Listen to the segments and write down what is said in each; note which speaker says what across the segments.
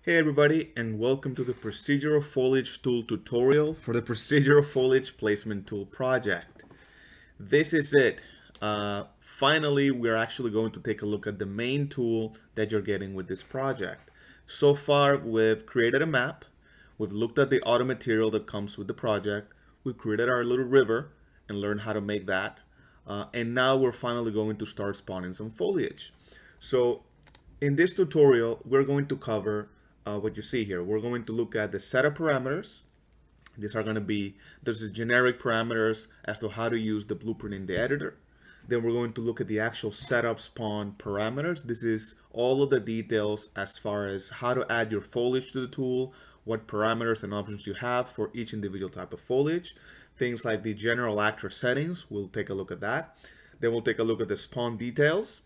Speaker 1: Hey everybody, and welcome to the Procedural Foliage Tool tutorial for the Procedural Foliage Placement Tool project. This is it. Finally, we're actually going to take a look at the main tool that you're getting with this project. So far, we've created a map, we've looked at the auto material that comes with the project, we've created our little river and learned how to make that, and now we're finally going to start spawning some foliage. So in this tutorial, we're going to cover what you see here. We're going to look at the setup parameters. These are going to be, there's the generic parameters as to how to use the blueprint in the editor. Then we're going to look at the actual setup spawn parameters. This is all of the details as far as how to add your foliage to the tool, what parameters and options you have for each individual type of foliage. Things like the general actor settings, we'll take a look at that. Then we'll take a look at the spawn details.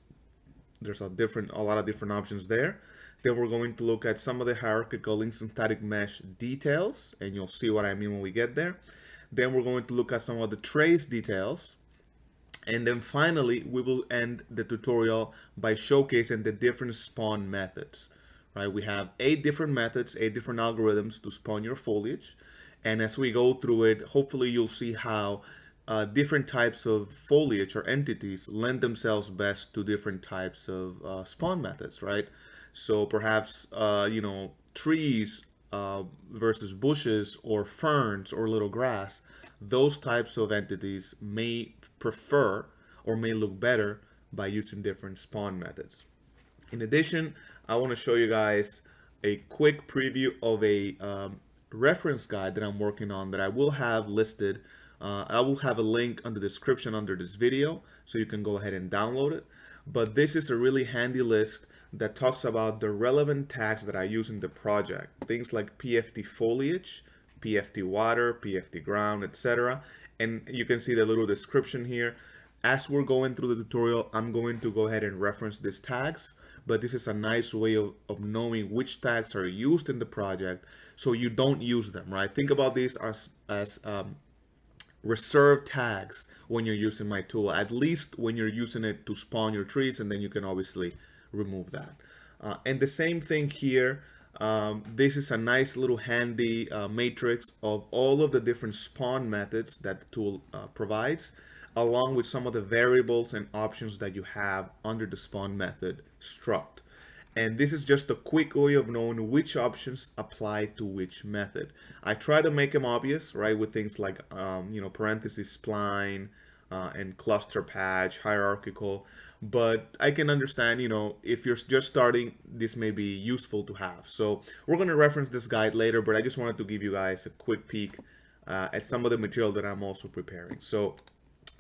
Speaker 1: There's a lot of different options there. Then we're going to look at some of the hierarchical link synthetic mesh details, and you'll see what I mean when we get there. Then we're going to look at some of the trace details. And then finally, we will end the tutorial by showcasing the different spawn methods. Right? We have 8 different methods, 8 different algorithms to spawn your foliage. And as we go through it, hopefully you'll see how different types of foliage or entities lend themselves best to different types of spawn methods, right? So perhaps, trees versus bushes or ferns or little grass, those types of entities may prefer or may look better by using different spawn methods. In addition, I want to show you guys a quick preview of a reference guide that I'm working on that I will have listed. I will have a link on the description under this video so you can go ahead and download it. But this is a really handy list that talks about the relevant tags that I use in the project. Things like PFT foliage, PFT water, PFT ground, etc. And you can see the little description here. As we're going through the tutorial, I'm going to go ahead and reference these tags, but this is a nice way of knowing which tags are used in the project so you don't use them, right? Think about these as reserved tags when you're using my tool, at least when you're using it to spawn your trees, and then you can obviously remove that. And the same thing here. This is a nice little handy matrix of all of the different spawn methods that the tool provides, along with some of the variables and options that you have under the spawn method struct. And this is just a quick way of knowing which options apply to which method. I try to make them obvious, right, with things like, parentheses, spline, and cluster patch, hierarchical. But I can understand, if you're just starting, this may be useful to have. So we're going to reference this guide later, but I just wanted to give you guys a quick peek at some of the material that I'm also preparing. So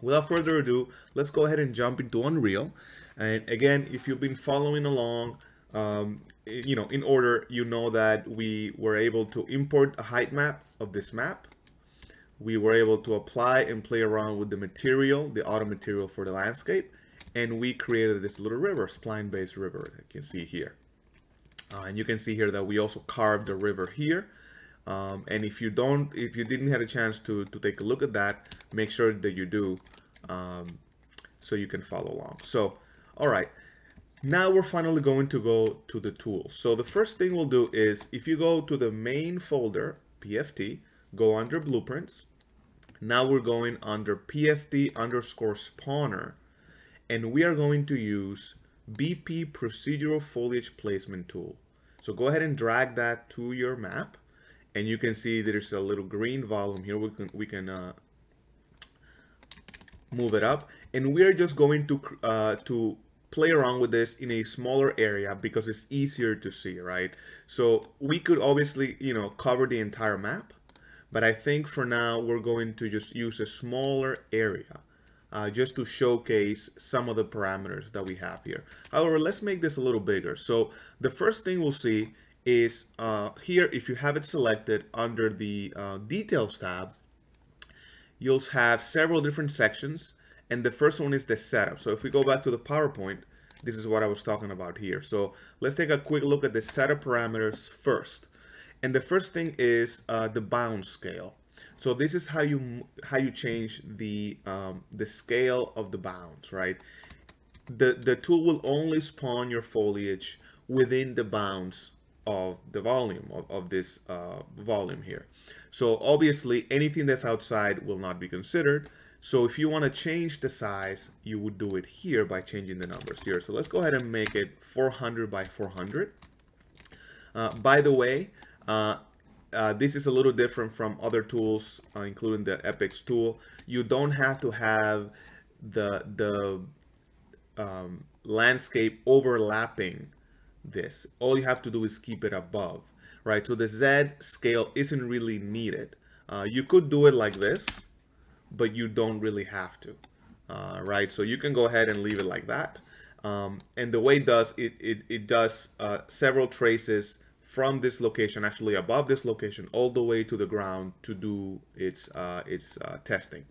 Speaker 1: without further ado, let's go ahead and jump into Unreal. And again, if you've been following along, in order, you know that we were able to import a height map of this map. We were able to apply and play around with the material, the auto material for the landscape, and we created this little river, spline-based river that you can see here. And you can see here that we also carved a river here. And if you didn't have a chance to take a look at that, make sure that you do, so you can follow along. So, all right. Now we're finally going to go to the tools. So the first thing we'll do is, if you go to the main folder, PFT, go under blueprints. Now we're going under PFT_spawner, and we are going to use BP Procedural Foliage Placement Tool. So go ahead and drag that to your map, and you can see there's a little green volume here. We can move it up, and we are just going to play around with this in a smaller area because it's easier to see, right? So we could obviously, cover the entire map, but I think for now we're going to just use a smaller area just to showcase some of the parameters that we have here. However, let's make this a little bigger. So the first thing we'll see is here, if you have it selected under the details tab, you'll have several different sections. And the first one is the setup. So if we go back to the PowerPoint, this is what I was talking about here. So let's take a quick look at the setup parameters first. And the first thing is the bound scale. So this is how you change the scale of the bounds, right? The tool will only spawn your foliage within the bounds of the volume of this volume here. So obviously anything that's outside will not be considered. So if you want to change the size, you would do it here by changing the numbers here. So let's go ahead and make it 400 by 400. By the way, this is a little different from other tools, including the Epix tool. You don't have to have the landscape overlapping this. All you have to do is keep it above, right? So the Z scale isn't really needed. You could do it like this, but you don't really have to, right? So you can go ahead and leave it like that. And the way it does, it does several traces from this location, actually above this location, all the way to the ground to do its testing.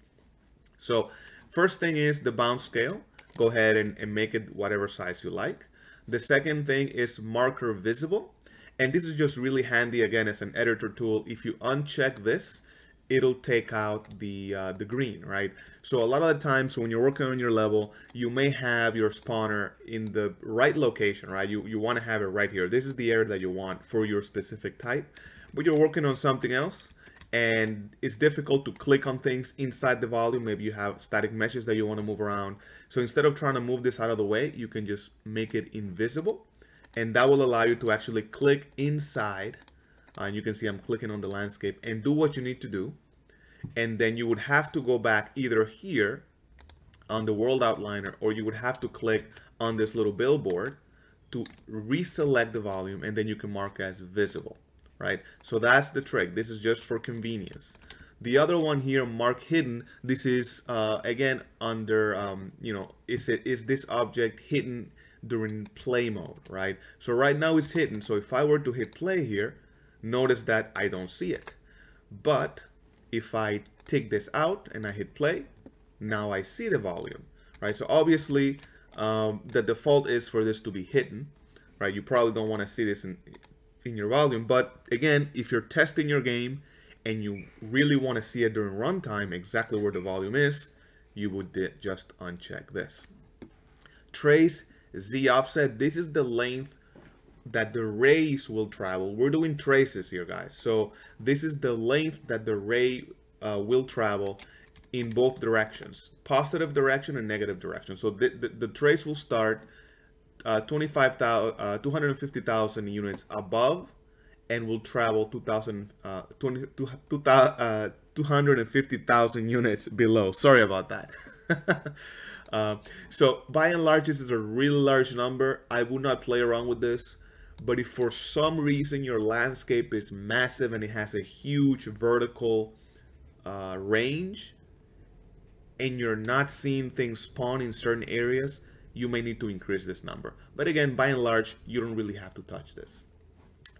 Speaker 1: So first thing is the bounce scale. Go ahead and make it whatever size you like. The second thing is marker visible. And this is just really handy, again, as an editor tool. If you uncheck this, it'll take out the green, right? So a lot of the times when you're working on your level, you may have your spawner in the right location, right? You want to have it right here. This is the area that you want for your specific type, but you're working on something else and it's difficult to click on things inside the volume. Maybe you have static meshes that you want to move around. So instead of trying to move this out of the way, you can just make it invisible, and that will allow you to actually click inside. And you can see I'm clicking on the landscape and do what you need to do. And then you would have to go back either here on the world outliner, or you would have to click on this little billboard to reselect the volume, and then you can mark as visible, right? So that's the trick. This is just for convenience. The other one here, mark hidden, this is again under, is this object hidden during play mode, right? So right now it's hidden. So if I were to hit play here, notice that I don't see it. But if I take this out and I hit play, now I see the volume, right? So obviously the default is for this to be hidden, right? You probably don't want to see this in your volume, but again, if you're testing your game and you really want to see it during runtime, exactly where the volume is, you would just uncheck this. Trace Z offset, this is the length that the rays will travel. We're doing traces here, guys. So this is the length that the ray will travel in both directions, positive direction and negative direction. So the trace will start 250,000 units above and will travel 250,000 units below. Sorry about that. So by and large, this is a really large number. I would not play around with this. But if for some reason your landscape is massive and it has a huge vertical range and you're not seeing things spawn in certain areas, you may need to increase this number. But again, by and large, you don't really have to touch this.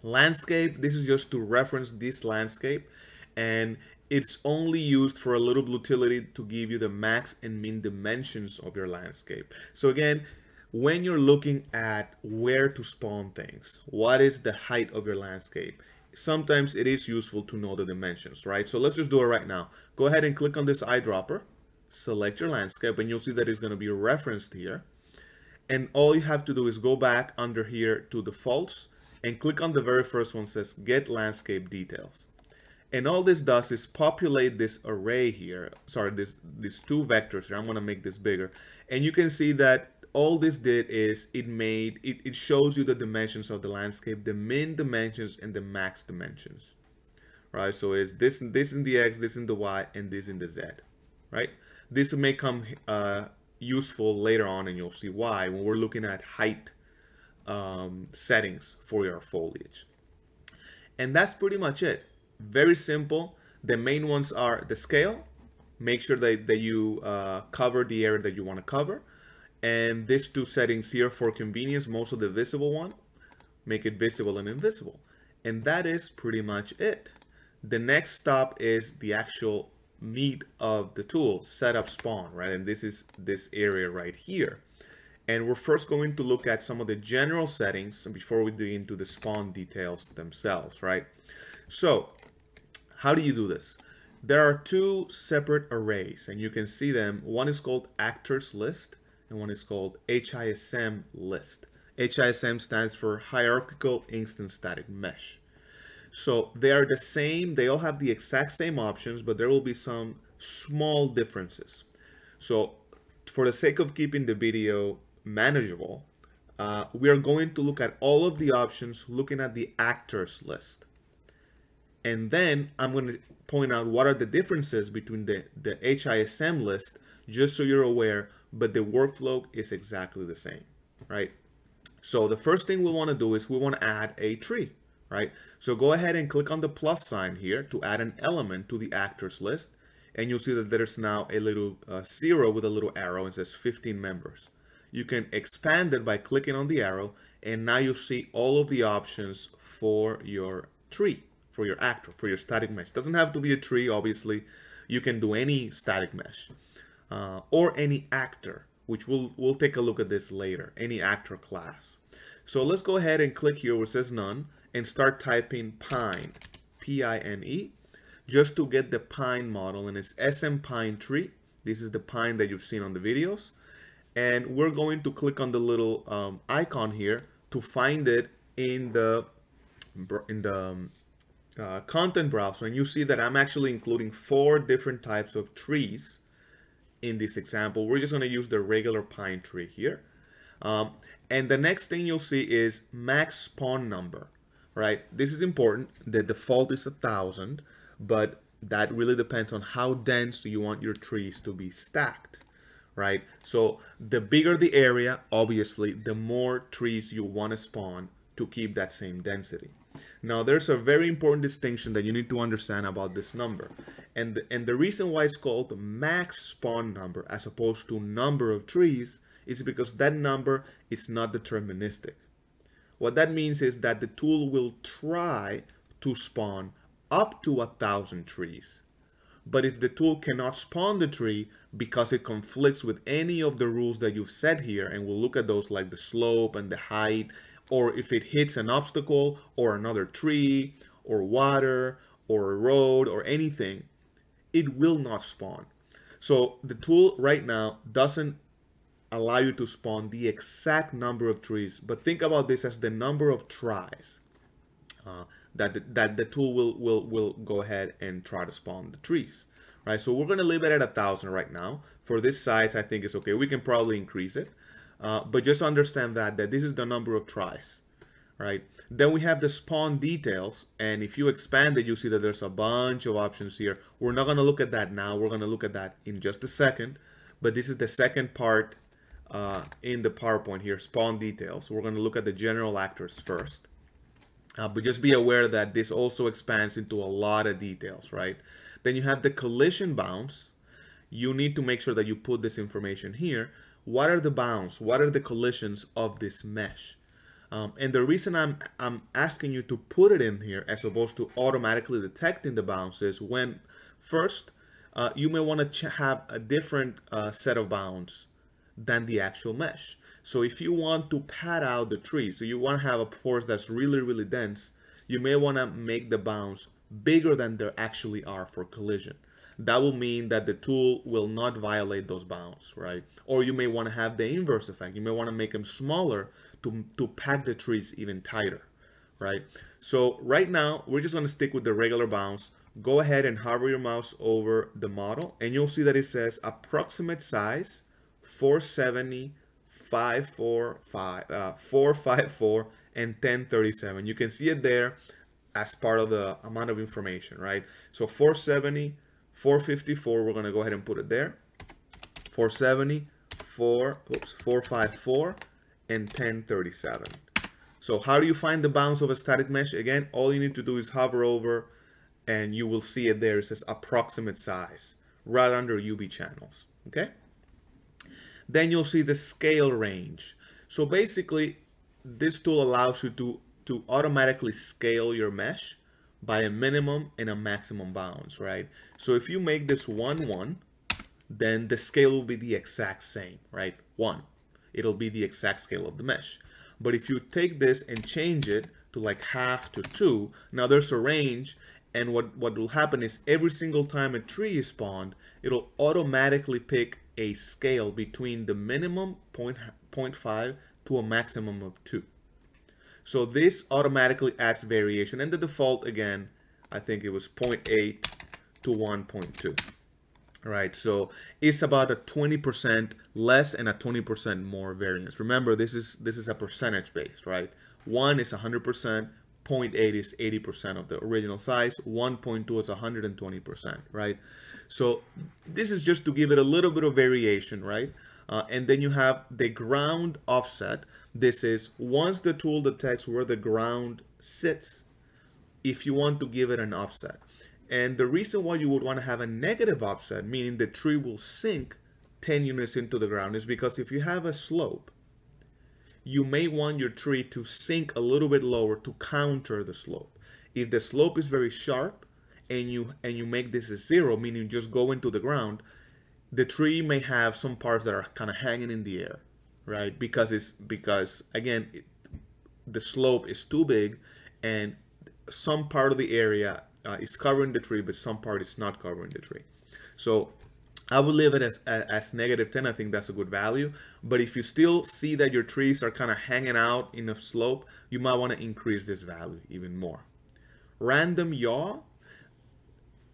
Speaker 1: Landscape, this is just to reference this landscape, and it's only used for a little utility to give you the max and min dimensions of your landscape. So again, when you're looking at where to spawn things, what is the height of your landscape, sometimes it is useful to know the dimensions, right? So let's just do it right now. Go ahead and click on this eyedropper, select your landscape, and you'll see that it's going to be referenced here. And all you have to do is go back under here to defaults and click on the very first one that says get landscape details. And all this does is populate this array here, sorry, these two vectors here. I'm going to make this bigger. And you can see that all this did is it shows you the dimensions of the landscape, the min dimensions and the max dimensions, right? So it's this in the X, this in the Y, and this in the Z, right? This may come useful later on, and you'll see why when we're looking at height settings for your foliage. And that's pretty much it. Very simple. The main ones are the scale. Make sure that you cover the area that you want to cover. And these two settings here for convenience, most of the visible one, make it visible and invisible. And that is pretty much it. The next stop is the actual meat of the tool, setup spawn, right? And this is this area right here. And we're first going to look at some of the general settings before we dig into the spawn details themselves, right? So how do you do this? There are two separate arrays, and you can see them. One is called actors list, and one is called HISM list. HISM stands for Hierarchical Instance Static Mesh. So they are the same, they all have the exact same options, but there will be some small differences. So for the sake of keeping the video manageable, we are going to look at all of the options looking at the actors list. And then I'm going to point out what are the differences between the HISM list, just so you're aware, but the workflow is exactly the same, right? So the first thing we want to do is we want to add a tree, right? So go ahead and click on the plus sign here to add an element to the actors list. And you'll see that there's now a little 0 with a little arrow and says 15 members. You can expand it by clicking on the arrow, and now you'll see all of the options for your tree, for your actor, for your static mesh. It doesn't have to be a tree, obviously. You can do any static mesh or any actor, which we'll take a look at this later, any actor class. So let's go ahead and click here where it says none and start typing Pine, P-I-N-E, just to get the Pine model, and it's SM Pine tree. This is the Pine that you've seen on the videos. And we're going to click on the little icon here to find it in the content browser. And you see that I'm actually including 4 different types of trees in this example. We're just going to use the regular pine tree here. And the next thing you'll see is max spawn number, right? This is important. The default is 1,000, but that really depends on how dense you want your trees to be stacked, right? So the bigger the area, obviously, the more trees you want to spawn to keep that same density. Now, there's a very important distinction that you need to understand about this number. And the reason why it's called max spawn number as opposed to number of trees is because that number is not deterministic. What that means is that the tool will try to spawn up to 1,000 trees. But if the tool cannot spawn the tree because it conflicts with any of the rules that you've set here, and we'll look at those like the slope and the height, or if it hits an obstacle or another tree or water or a road or anything, it will not spawn. So the tool right now doesn't allow you to spawn the exact number of trees, but think about this as the number of tries that the tool will go ahead and try to spawn the trees, right? So we're going to leave it at 1,000 right now. For this size, I think it's okay. We can probably increase it, but just understand that this is the number of tries, right? Then we have the spawn details, and if you expand it, you see that there's a bunch of options here. We're not going to look at that now. We're going to look at that in just a second, but this is the second part in the PowerPoint here, spawn details. We're going to look at the general actors first. But just be aware that this also expands into a lot of details, right? Then you have the collision bounds. You need to make sure that you put this information here. What are the bounds? What are the collisions of this mesh? And the reason I'm asking you to put it in here as opposed to automatically detecting the bounds is when first you may want to have a different set of bounds than the actual mesh. So if you want to pad out the tree, so you want to have a forest that's really, really dense, you may want to make the bounds bigger than they actually are for collision. That will mean that the tool will not violate those bounds, right? Or you may want to have the inverse effect. You may want to make them smaller to pack the trees even tighter, right? So right now, we're just going to stick with the regular bounds. Go ahead and hover your mouse over the model, and you'll see that it says approximate size 470, 454, and 1037. You can see it there as part of the amount of information, right? So 470, 454, we're going to go ahead and put it there. 470, 454, and 1037. So how do you find the bounds of a static mesh? Again, all you need to do is hover over and you will see it there. It says approximate size right under UV channels, okay? Then you'll see the scale range. So basically, this tool allows you to automatically scale your mesh by a minimum and a maximum bounds, right? So if you make this 1, 1, then the scale will be the exact same, right? 1. It'll be the exact scale of the mesh. But if you take this and change it to like half to 2, now there's a range, and what will happen is every single time a tree is spawned, it'll automatically pick a scale between the minimum 0.5 to a maximum of 2. So this automatically adds variation, and the default, again, I think it was 0.8 to 1.2. Right, so it's about a 20% less and a 20% more variance. Remember, this is a percentage based, right? 1 is 100%, 0.8 is 80% of the original size, 1.2 is 120%, right? So this is just to give it a little bit of variation, right? And then you have the ground offset. This is once the tool detects where the ground sits, if you want to give it an offset. And the reason why you would want to have a negative offset, meaning the tree will sink 10 units into the ground, is because if you have a slope, you may want your tree to sink a little bit lower to counter the slope. If the slope is very sharp and you make this a 0, meaning just go into the ground, the tree may have some parts that are kind of hanging in the air, right? Because the slope is too big and some part of the area is covering the tree, but some part is not covering the tree. So I would leave it as negative 10. I think that's a good value. But if you still see that your trees are kind of hanging out in a slope, you might want to increase this value even more. Random yaw,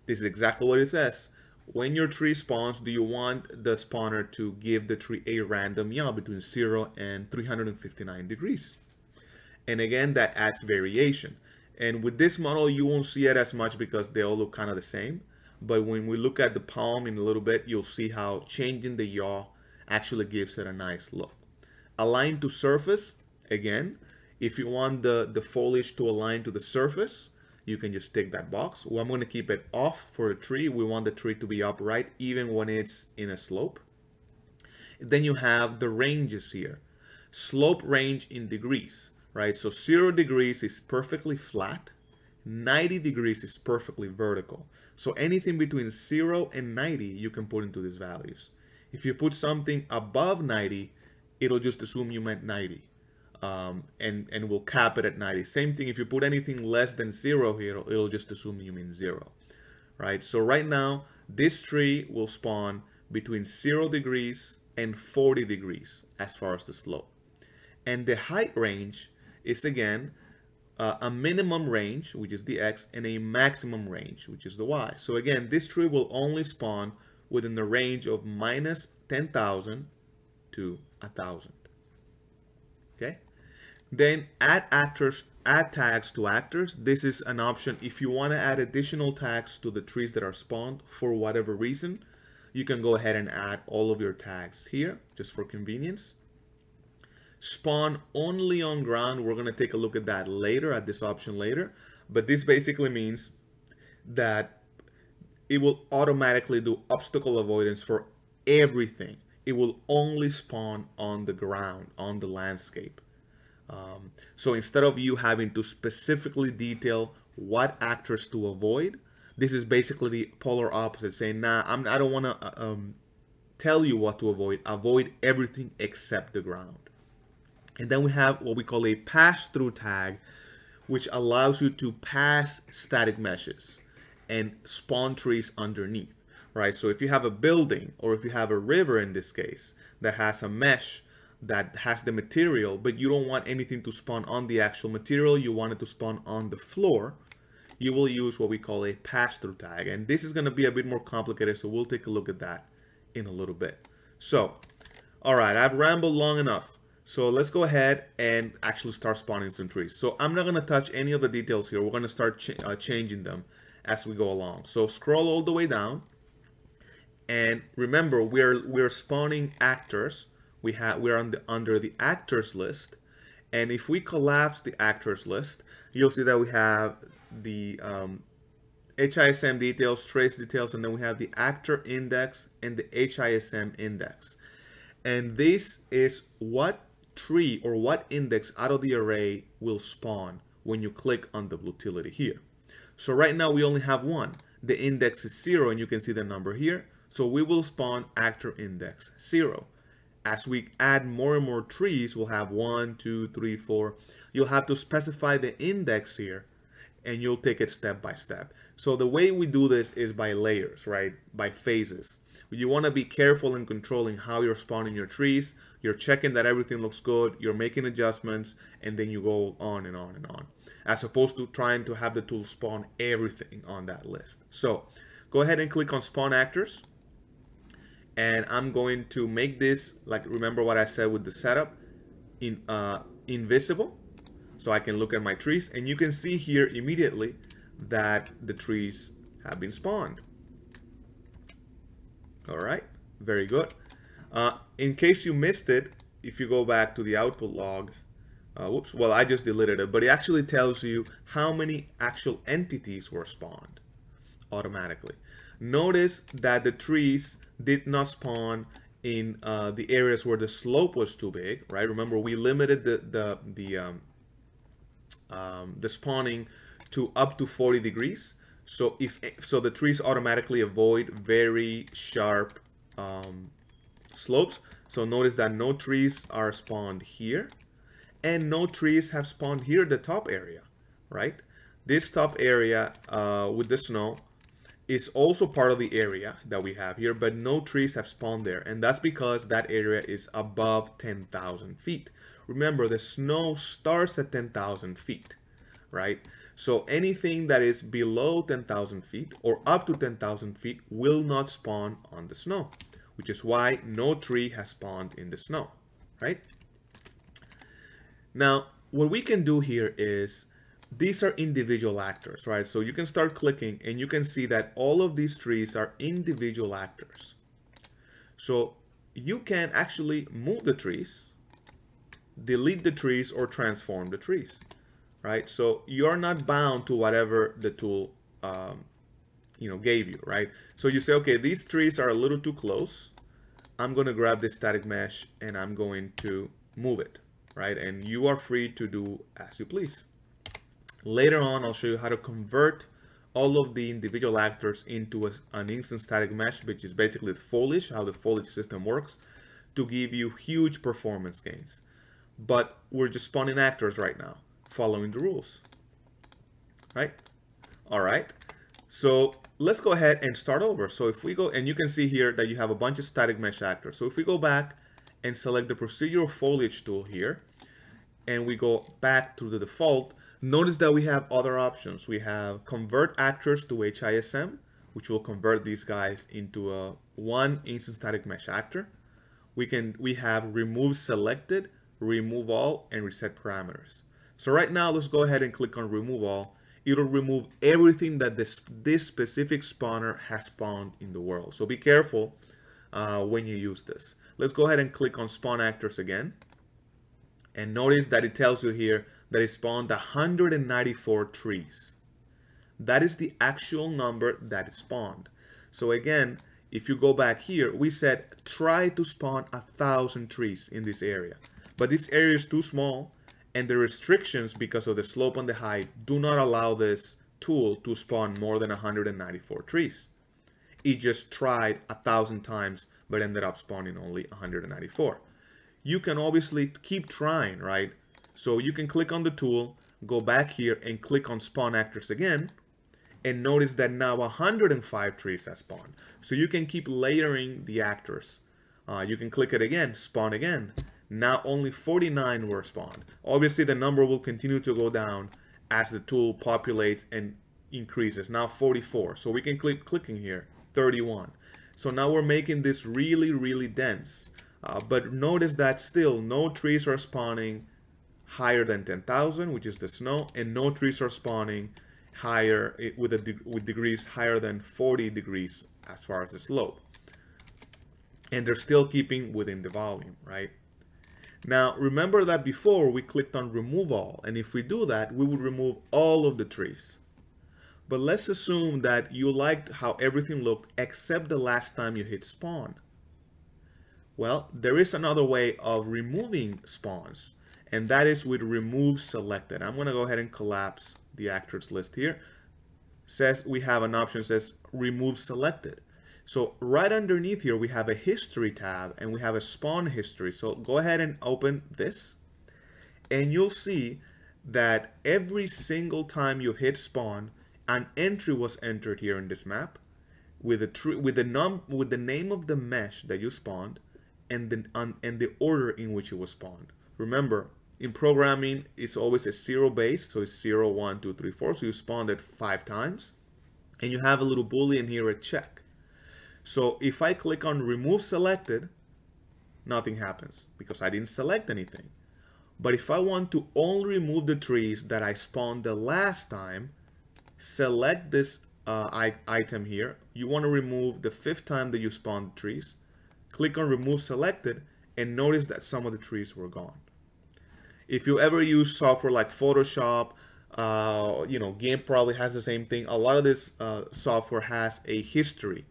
Speaker 1: this is exactly what it says. When your tree spawns, do you want the spawner to give the tree a random yaw between 0 and 359 degrees? And again, that adds variation. And with this model, you won't see it as much because they all look kind of the same. But when we look at the palm in a little bit, you'll see how changing the yaw actually gives it a nice look. Align to surface, again, if you want the foliage to align to the surface, you can just tick that box. Well, I'm going to keep it off for the tree. We want the tree to be upright even when it's in a slope. Then you have the ranges here. Slope range in degrees. Right, so 0 degrees is perfectly flat, 90 degrees is perfectly vertical. So anything between 0 and 90 you can put into these values. If you put something above 90, it'll just assume you meant 90, and we'll cap it at 90. Same thing, if you put anything less than 0 here, it'll just assume you mean 0. Right, so right now this tree will spawn between 0 degrees and 40 degrees as far as the slope. And the height range is again a minimum range, which is the X, and a maximum range, which is the Y. So again, this tree will only spawn within the range of minus 10,000 to 1,000. Okay. Then add tags to actors. This is an option if you want to add additional tags to the trees that are spawned for whatever reason. You can go ahead and add all of your tags here just for convenience. Spawn only on ground. We're going to take a look at that later, at this option later. But this basically means that it will automatically do obstacle avoidance for everything. It will only spawn on the ground, on the landscape. So instead of you having to specifically detail what actors to avoid, this is basically the polar opposite, saying, nah, I don't want to tell you what to avoid. Avoid everything except the ground. And then we have what we call a pass-through tag, which allows you to pass static meshes and spawn trees underneath, right? So if you have a building, or if you have a river in this case, that has a mesh that has the material, but you don't want anything to spawn on the actual material, you want it to spawn on the floor, you will use what we call a pass-through tag. And this is going to be a bit more complicated, so we'll take a look at that in a little bit. So, all right, I've rambled long enough. So let's go ahead and actually start spawning some trees. So I'm not going to touch any of the details here. We're going to start changing them as we go along. So scroll all the way down. And remember, we're spawning actors. We're under the actors list. And if we collapse the actors list, you'll see that we have the HISM details, trace details, and then we have the actor index and the HISM index. And this is what tree or what index out of the array will spawn when you click on the utility here. So right now we only have one. The index is 0, and you can see the number here. So we will spawn actor index 0. As we add more and more trees, we'll have 1, 2, 3, 4. You'll have to specify the index here, and you'll take it step by step. So the way we do this is by layers, right? By phases. You want to be careful in controlling how you're spawning your trees. You're checking that everything looks good, you're making adjustments, and then you go on and on and on, as opposed to trying to have the tool spawn everything on that list. So go ahead and click on spawn actors, and I'm going to make this, like, remember what I said with the setup, invisible, so I can look at my trees, and you can see here immediately that the trees have been spawned. All right, very good. In case you missed it, if you go back to the output log, whoops, well, I just deleted it, but it actually tells you how many actual entities were spawned automatically. Notice that the trees did not spawn in the areas where the slope was too big, right? Remember, we limited the spawning to up to 40 degrees. So the trees automatically avoid very sharp slopes. So notice that no trees are spawned here, and no trees have spawned here, the top area, right? This top area with the snow is also part of the area that we have here, but no trees have spawned there, and that's because that area is above 10,000 feet. Remember, the snow starts at 10,000 feet, right? So anything that is below 10,000 feet or up to 10,000 feet will not spawn on the snow, which is why no tree has spawned in the snow, right? Now, what we can do here is, these are individual actors, right? So you can start clicking and you can see that all of these trees are individual actors. So you can actually move the trees, delete the trees, or transform the trees, right? So you're not bound to whatever the tool gave you, right? So you say, okay, these trees are a little too close. I'm going to grab this static mesh and I'm going to move it, right? And you are free to do as you please. Later on, I'll show you how to convert all of the individual actors into an instant static mesh, which is basically the foliage, how the foliage system works, to give you huge performance gains. But we're just spawning actors right now, following the rules, right? All right, so let's go ahead and start over. So if we go, and you can see here that you have a bunch of static mesh actors. So if we go back and select the procedural foliage tool here, and we go back to the default, notice that we have other options. We have convert actors to HISM, which will convert these guys into one instant static mesh actor. We have remove selected, remove all, and reset parameters. So right now, let's go ahead and click on remove all. It'll remove everything that this specific spawner has spawned in the world. So be careful when you use this. Let's go ahead and click on spawn actors again. And notice that it tells you here that it spawned 194 trees. That is the actual number that is spawned. So again, if you go back here, we said try to spawn 1,000 trees in this area. But this area is too small, and the restrictions because of the slope and the height do not allow this tool to spawn more than 194 trees. It just tried 1,000 times, but ended up spawning only 194. You can obviously keep trying, right? So you can click on the tool, go back here and click on spawn actors again, and notice that now 105 trees have spawned. So you can keep layering the actors. You can click it again, spawn again. Now only 49 were spawned. Obviously the number will continue to go down as the tool populates and increases. Now 44. So we can click clicking here, 31. So now we're making this really, really dense. But notice that still no trees are spawning higher than 10,000, which is the snow, and no trees are spawning higher with degrees higher than 40 degrees as far as the slope. And they're still keeping within the volume, right? Now remember that before we clicked on remove all, and if we do that, we would remove all of the trees. But let's assume that you liked how everything looked except the last time you hit spawn. Well, there is another way of removing spawns, and that is with remove selected. I'm going to go ahead and collapse the actors list here. Says we have an option that says remove selected. So right underneath here we have a history tab and we have a spawn history. So go ahead and open this, and you'll see that every single time you hit spawn, an entry was entered here in this map with the name of the mesh that you spawned and the order in which it was spawned. Remember, in programming, it's always a 0 base, so it's 0, 1, 2, 3, 4. So you spawned it 5 times, and you have a little boolean here, a check. So if I click on remove selected, nothing happens because I didn't select anything. But if I want to only remove the trees that I spawned the last time, select this item here. You want to remove the 5th time that you spawned the trees. Click on remove selected and notice that some of the trees were gone. If you ever use software like Photoshop, GIMP probably has the same thing. A lot of this software has a history,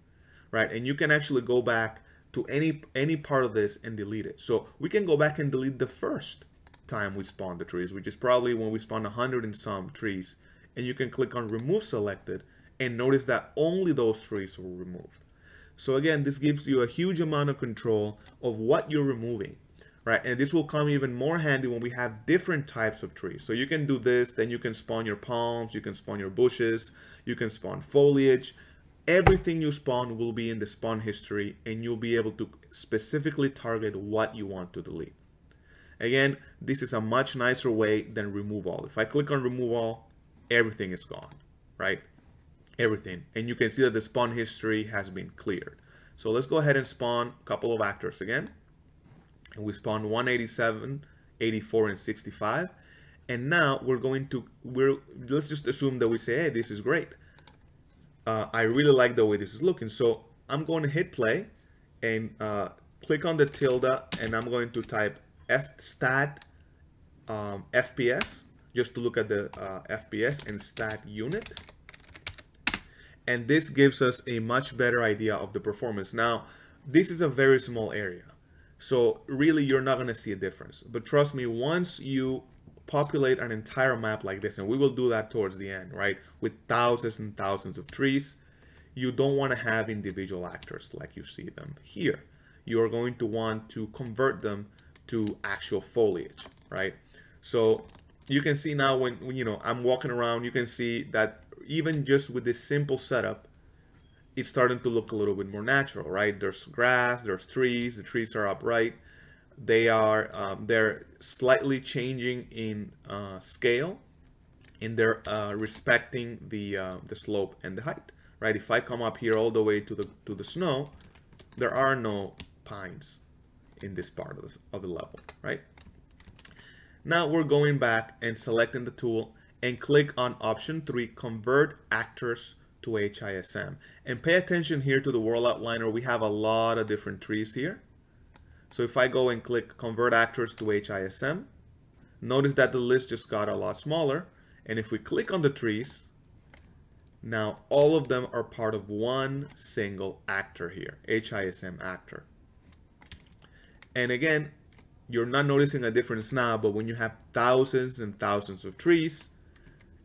Speaker 1: right? And you can actually go back to any part of this and delete it. So we can go back and delete the first time we spawned the trees, which is probably when we spawned 100 and some trees. And you can click on remove selected and notice that only those trees were removed. So again, this gives you a huge amount of control of what you're removing, right? And this will come even more handy when we have different types of trees. So you can do this, then you can spawn your palms, you can spawn your bushes, you can spawn foliage. Everything you spawn will be in the spawn history, and you'll be able to specifically target what you want to delete. Again, this is a much nicer way than remove all. If I click on remove all, everything is gone, right? Everything. And you can see that the spawn history has been cleared. So let's go ahead and spawn a couple of actors again. And we spawned 187, 84, and 65. And now let's just assume that we say, hey, this is great. I really like the way this is looking. So I'm going to hit play and click on the tilde, and I'm going to type stat FPS just to look at the FPS and stat unit. And this gives us a much better idea of the performance. Now, this is a very small area, so really you're not going to see a difference. But trust me, once you populate an entire map like this, and we will do that towards the end, right, with thousands and thousands of trees, you don't want to have individual actors like you see them here. You are going to want to convert them to actual foliage, right? So you can see now when I'm walking around, you can see that even just with this simple setup, it's starting to look a little bit more natural, right? There's grass, there's trees, the trees are upright. They're slightly changing in scale, and they're respecting the slope and the height, right? If I come up here all the way to the snow, there are no pines in this part of the level, right? Now we're going back and selecting the tool and click on option 3, convert actors to HISM. And pay attention here to the world outliner. We have a lot of different trees here. So if I go and click convert actors to HISM, notice that the list just got a lot smaller. And if we click on the trees, now all of them are part of one single actor here, HISM actor. And again, you're not noticing a difference now, but when you have thousands and thousands of trees,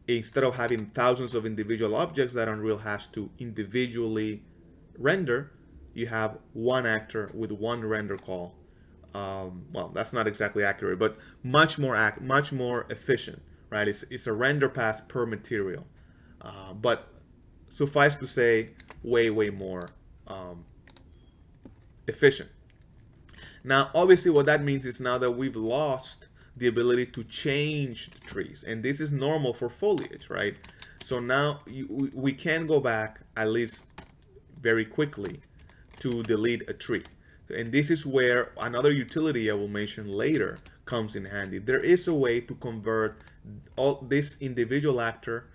Speaker 1: instead of having thousands of individual objects that Unreal has to individually render, you have one actor with one render call. Well, that's not exactly accurate, but much more efficient, right? It's a render pass per material, but suffice to say, way more efficient. Now, obviously, what that means is now that we've lost the ability to change the trees, and this is normal for foliage, right? So now we can go back, at least very quickly, to delete a tree. And this is where another utility I will mention later comes in handy. There is a way to convert all this individual actor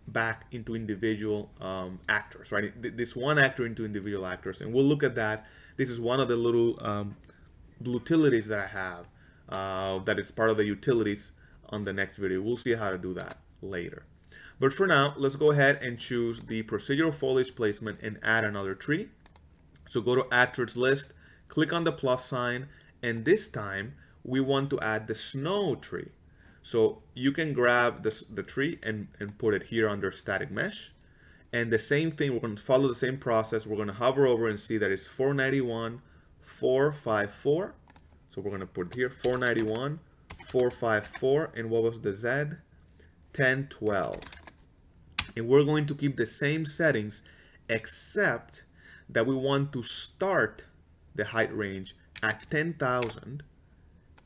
Speaker 1: back into individual actors, right? This one actor into individual actors, and we'll look at that. This is one of the little utilities that I have that is part of the utilities on the next video. We'll see how to do that later. But for now, let's go ahead and choose the procedural foliage placement and add another tree. So go to actors list, click on the plus sign, and this time we want to add the snow tree. So you can grab the tree and put it here under static mesh. And the same thing, we're going to follow the same process. We're going to hover over and see that it's 491, 454. So we're going to put here 491, 4, 5, 4, and what was the Z? 10, 12. And we're going to keep the same settings, except that we want to start the height range at 10,000,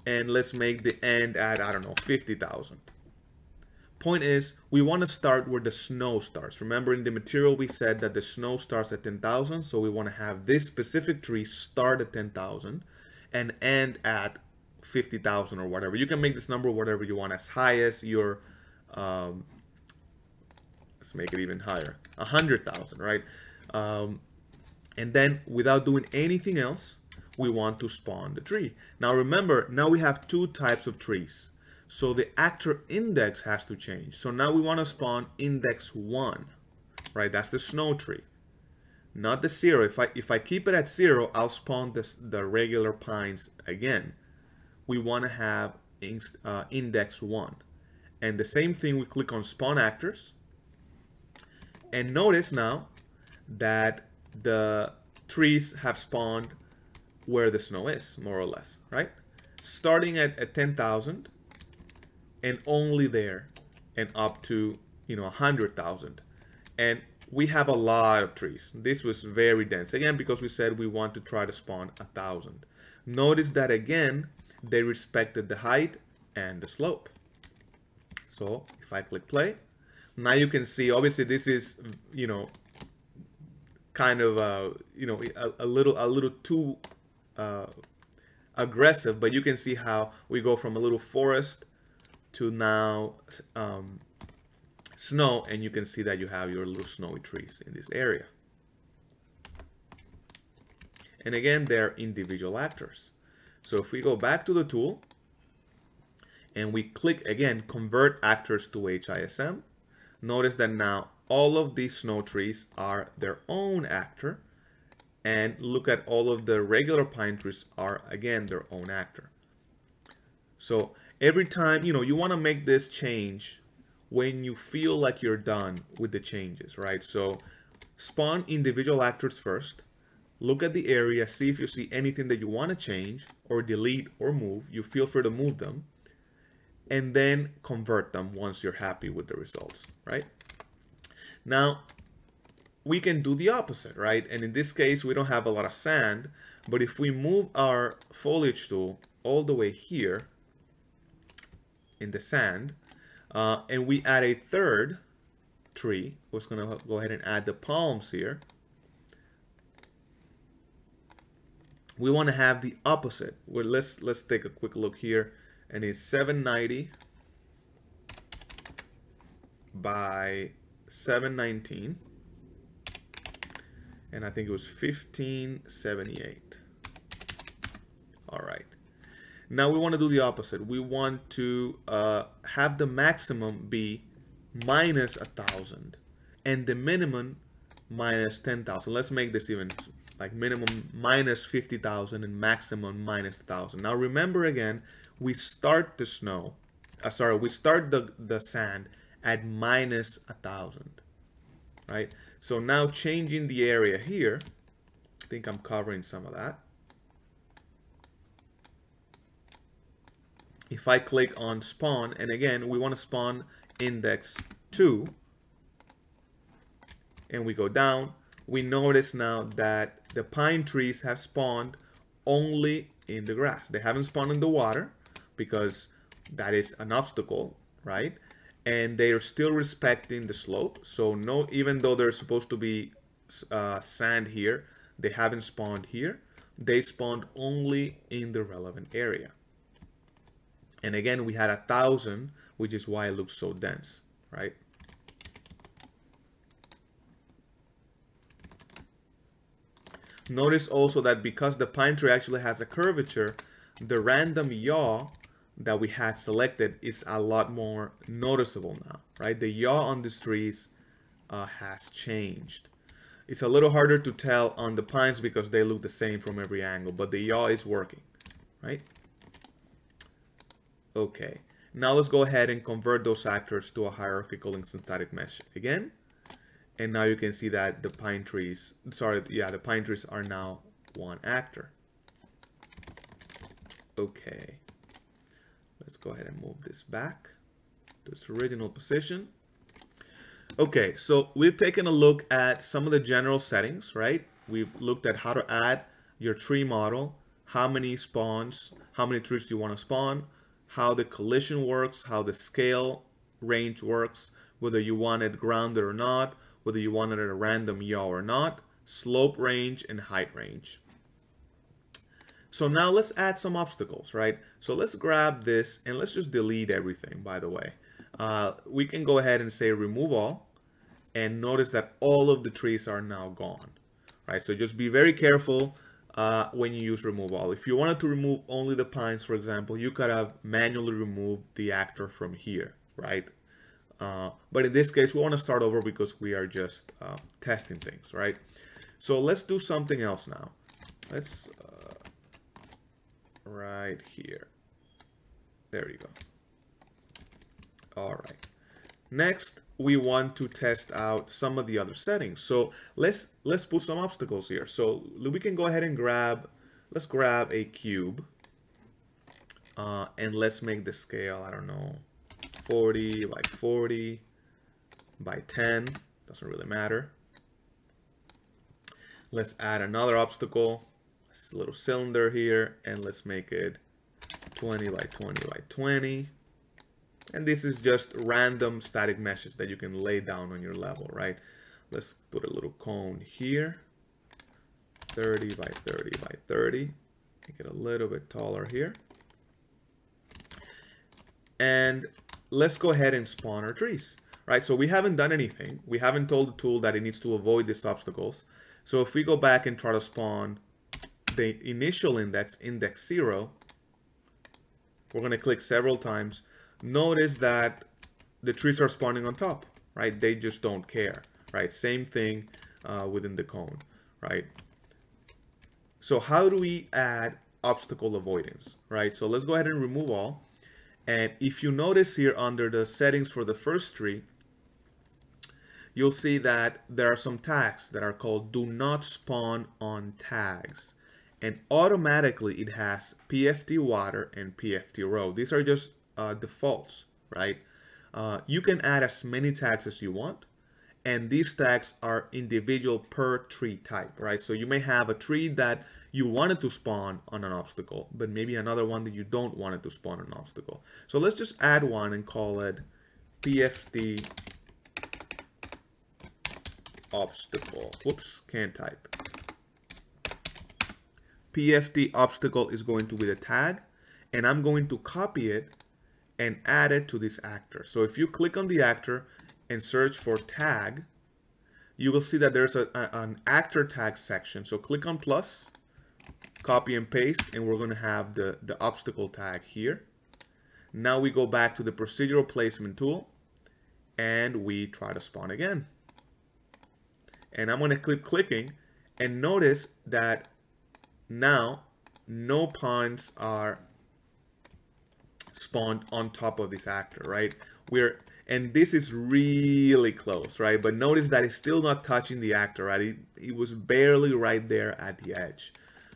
Speaker 1: and let's make the end at, I don't know, 50,000. Point is, we want to start where the snow starts. Remember, in the material we said that the snow starts at 10,000, so we want to have this specific tree start at 10,000 and end at 50,000 or whatever. You can make this number whatever you want, as high as your let's make it even higher, 100,000, right? And then without doing anything else, we want to spawn the tree. Now remember, now we have two types of trees. So the actor index has to change. So now we want to spawn index 1, right? That's the snow tree, not the 0. If I keep it at 0, I'll spawn the regular pines again. We want to have index 1. And the same thing, we click on spawn actors. And notice now that the trees have spawned where the snow is, more or less, right? Starting at 10,000 and only there, and up to, 100,000. And we have a lot of trees. This was very dense, again, because we said we want to try to spawn 1,000. Notice that again, they respected the height and the slope. So if I click play, now you can see, obviously this is, kind of, a little too aggressive, but you can see how we go from a little forest to now snow, and you can see that you have your little snowy trees in this area. And again, they're individual actors. So if we go back to the tool and we click again, convert actors to HISM, notice that now all of these snow trees are their own actor, and look at all of the regular pine trees are again their own actor. So every time, you want to make this change when you feel like you're done with the changes, right? So spawn individual actors first, look at the area, see if you see anything that you want to change or delete or move. You feel free to move them, and then convert them once you're happy with the results, right? Now, we can do the opposite, right? And in this case, we don't have a lot of sand, but if we move our foliage tool all the way here in the sand, and we add a third tree, we're just gonna go ahead and add the palms here. We want to have the opposite. Well, let's take a quick look here, and it's 790 by 719, and I think it was 1578. All right. Now we want to do the opposite. We want to have the maximum be minus 1,000 and the minimum minus 10,000. Let's make this even like minimum minus 50,000 and maximum minus 1,000. Now remember again, we start the snow, we start the sand at minus 1,000, right? So now changing the area here, I think I'm covering some of that. If I click on spawn, and again, we want to spawn index 2, and we go down, we notice now that the pine trees have spawned only in the grass. They haven't spawned in the water because that is an obstacle, right? And they are still respecting the slope. So no, even though there's supposed to be sand here, they haven't spawned here. They spawned only in the relevant area. And again, we had 1,000, which is why it looks so dense, right? Notice also that because the pine tree actually has a curvature, the random yaw that we had selected is a lot more noticeable now, right? The yaw on these trees has changed. It's a little harder to tell on the pines because they look the same from every angle, but the yaw is working, right? Okay, now let's go ahead and convert those actors to a hierarchical instant static mesh again. And now you can see that the pine trees, the pine trees are now one actor. Okay, Let's go ahead and move this back to its original position. Okay, so we've taken a look at some of the general settings, right? We've looked at how to add your tree model, how many spawns, how many trees you want to spawn, how the collision works, how the scale range works, whether you want it grounded or not, whether you want it at a random yaw or not, slope range and height range. So now let's add some obstacles, right? So let's grab this and let's just delete everything, by the way. We can go ahead and say remove all, and notice that all of the trees are now gone, right? So just be very careful when you use remove all. If you wanted to remove only the pines, for example, you could have manually removed the actor from here, right? But in this case, we want to start over because we are just testing things, right? So let's do something else now. Let's right here. There you go. All right. Next, we want to test out some of the other settings. So let's put some obstacles here. So we can go ahead and let's grab a cube and let's make the scale, I don't know, 40 by 40 by 10. Doesn't really matter. Let's add another obstacle. This little cylinder here, and let's make it 20 by 20 by 20. And this is just random static meshes that you can lay down on your level, right? Let's put a little cone here, 30 by 30 by 30. Make it a little bit taller here. And let's go ahead and spawn our trees, right? So we haven't done anything. We haven't told the tool that it needs to avoid these obstacles. So if we go back and try to spawn the initial index, index 0, we're going to click several times. Notice that the trees are spawning on top, right? They just don't care, right? Same thing within the cone, right? So how do we add obstacle avoidance, right? So let's go ahead and remove all. And if you notice here under the settings for the first tree, you'll see that there are some tags that are called do not spawn on tags. And automatically it has PFT water and PFT row. These are just defaults, right? You can add as many tags as you want, and these tags are individual per tree type, right? So you may have a tree that you wanted to spawn on an obstacle, but maybe another one that you don't want it to spawn on an obstacle. So let's just add one and call it PFT obstacle. Whoops, can't type. PFT obstacle is going to be the tag, and I'm going to copy it and add it to this actor. So if you click on the actor and search for tag, you will see that there's an actor tag section. So click on plus, copy and paste, and we're going to have the obstacle tag here. Now we go back to the procedural placement tool and we try to spawn again. And I'm going to keep clicking, and notice that now no pawns are spawned on top of this actor, right? And this is really close, right? But notice that it's still not touching the actor, right? It was barely right there at the edge,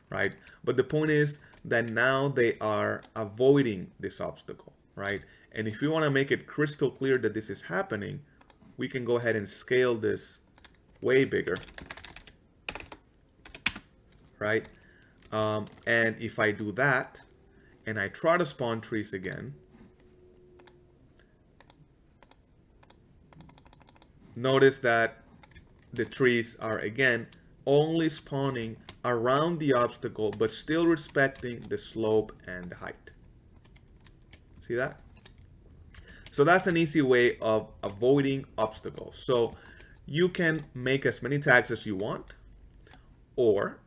Speaker 1: right? But the point is that now they are avoiding this obstacle, right? And if we want to make it crystal clear that this is happening, we can go ahead and scale this way bigger, right? And if I do that and I try to spawn trees again, notice that the trees are again only spawning around the obstacle, but still respecting the slope and the height. See that? So that's an easy way of avoiding obstacles. So you can make as many tags as you want, or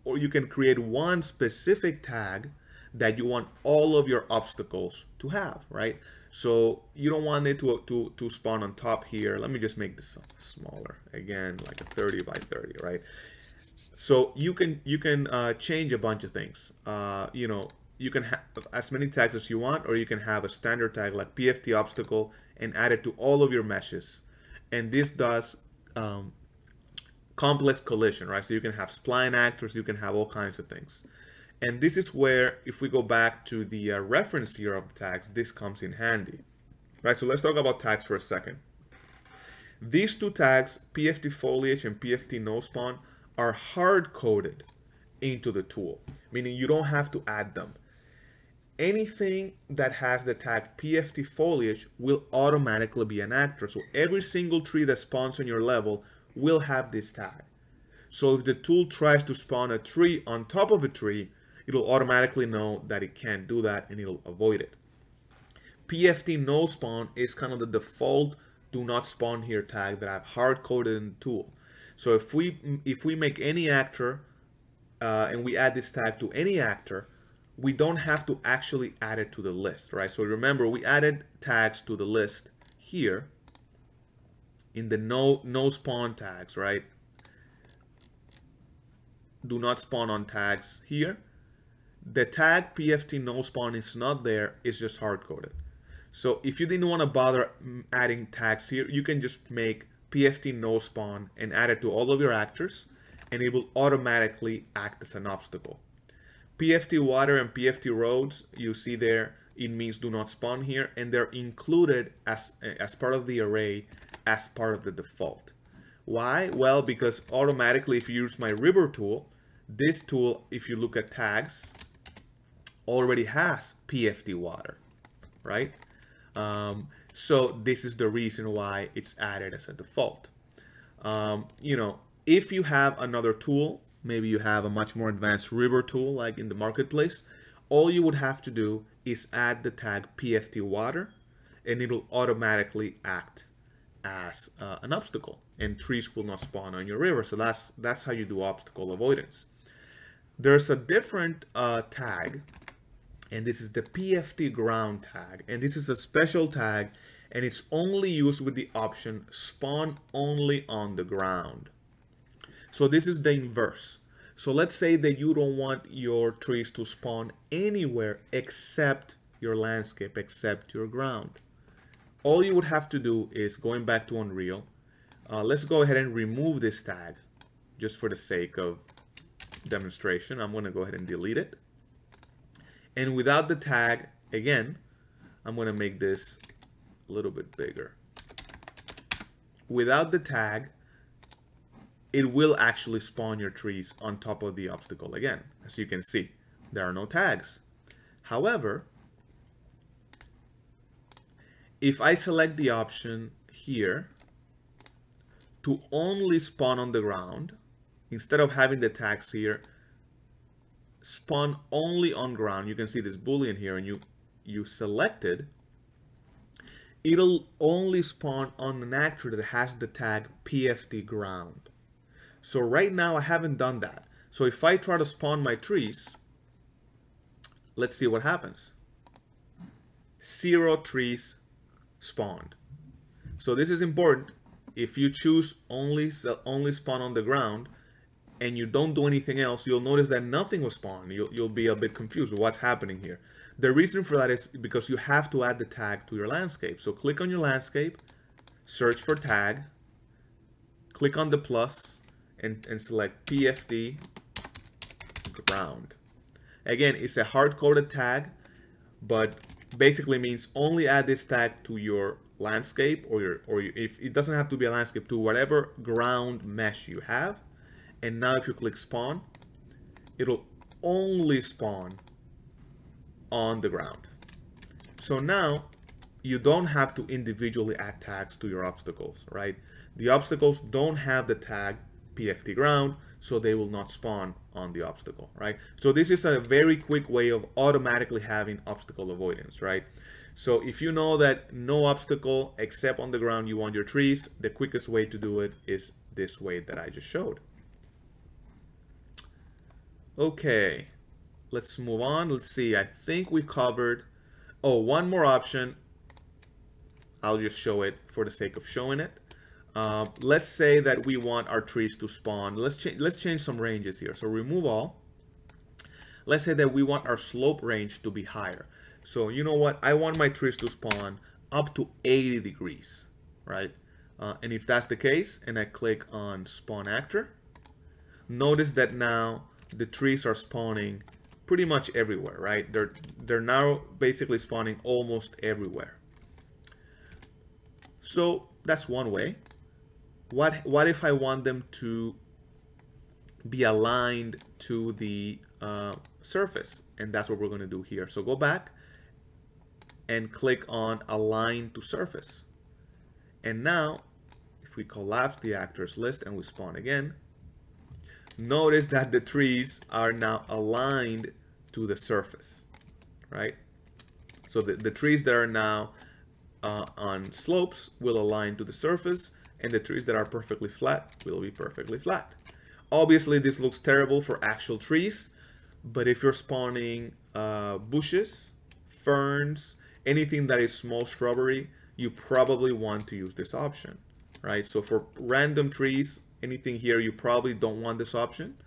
Speaker 1: or you can create one specific tag that you want all of your obstacles to have, right? So you don't want it to spawn on top here. Let me just make this smaller again, like a 30 by 30, right? So you can change a bunch of things. You can have as many tags as you want, or you can have a standard tag like PFT obstacle and add it to all of your meshes. And this does complex collision, right? So you can have spline actors, you can have all kinds of things. And this is where, if we go back to the reference here of the tags, this comes in handy. Right, so let's talk about tags for a second. These two tags, PFT Foliage and PFT NoSpawn, are hard-coded into the tool, meaning you don't have to add them. Anything that has the tag PFT Foliage will automatically be an actor. So every single tree that spawns on your level will have this tag. So if the tool tries to spawn a tree on top of a tree, it'll automatically know that it can't do that and it'll avoid it. PFT NoSpawn is kind of the default do not spawn here tag that I've hard-coded in the tool. So if we make any actor and we add this tag to any actor, we don't have to actually add it to the list, right? So remember, we added tags to the list here in the no spawn tags, right? Do not spawn on tags here. The tag PFT NoSpawn is not there, it's just hard-coded. So if you didn't want to bother adding tags here, you can just make PFT NoSpawn and add it to all of your actors, and it will automatically act as an obstacle. PFT Water and PFT Roads, you see there, it means do not spawn here, and they're included as part of the array, as part of the default. Why? Well, because automatically if you use my river tool, this tool, if you look at tags, already has PFT Water, right? So this is the reason why it's added as a default. You know, if you have another tool, maybe you have a much more advanced river tool like in the marketplace, all you would have to do is add the tag PFT Water and it'll automatically act as an obstacle and trees will not spawn on your river. So that's how you do obstacle avoidance. There's a different tag, and this is the PFT ground tag, and this is a special tag and it's only used with the option spawn only on the ground. So this is the inverse. So let's say that you don't want your trees to spawn anywhere except your landscape, except your ground. All you would have to do is, going back to Unreal, let's go ahead and remove this tag just for the sake of demonstration. I'm going to go ahead and delete it. And without the tag, again, I'm going to make this a little bit bigger. Without the tag, it will actually spawn your trees on top of the obstacle again. As you can see, there are no tags. However, if I select the option here to only spawn on the ground, instead of having the tags here, spawn only on ground, you can see this boolean here, and you selected, it'll only spawn on an actor that has the tag PFT ground. So right now I haven't done that. So if I try to spawn my trees, let's see what happens. 0 trees spawned. So this is important. If you choose only spawn on the ground and you don't do anything else, you'll notice that nothing was spawned. You'll be a bit confused with what's happening here. The reason for that is because you have to add the tag to your landscape. So click on your landscape, search for tag, click on the plus, and select PFT ground. Again, it's a hard-coded tag, but basically means only add this tag to your landscape, or if it doesn't have to be a landscape, to whatever ground mesh you have. And now if you click spawn, it'll only spawn on the ground. So now you don't have to individually add tags to your obstacles, right? The obstacles don't have the tag PFT ground, so they will not spawn on the obstacle, right? So this is a very quick way of automatically having obstacle avoidance, right? So if you know that no obstacle except on the ground you want your trees, the quickest way to do it is this way that I just showed. Okay, let's move on. Let's see, I think we covered, one more option. I'll just show it for the sake of showing it. Let's say that we want our trees to spawn. Let's change some ranges here. So remove all. Let's say that we want our slope range to be higher. So you know what? I want my trees to spawn up to 80 degrees, right? And if that's the case, and I click on spawn actor, notice that now the trees are spawning pretty much everywhere, right? They're now basically spawning almost everywhere. So that's one way. What if I want them to be aligned to the surface? And that's what we're going to do here. So go back and click on Align to Surface. And now, if we collapse the actors list and we spawn again, notice that the trees are now aligned to the surface, right? So the trees that are now on slopes will align to the surface, and the trees that are perfectly flat will be perfectly flat. Obviously, this looks terrible for actual trees, but if you're spawning bushes, ferns, anything that is small shrubbery, you probably want to use this option, right? So for random trees, anything here, you probably don't want this option,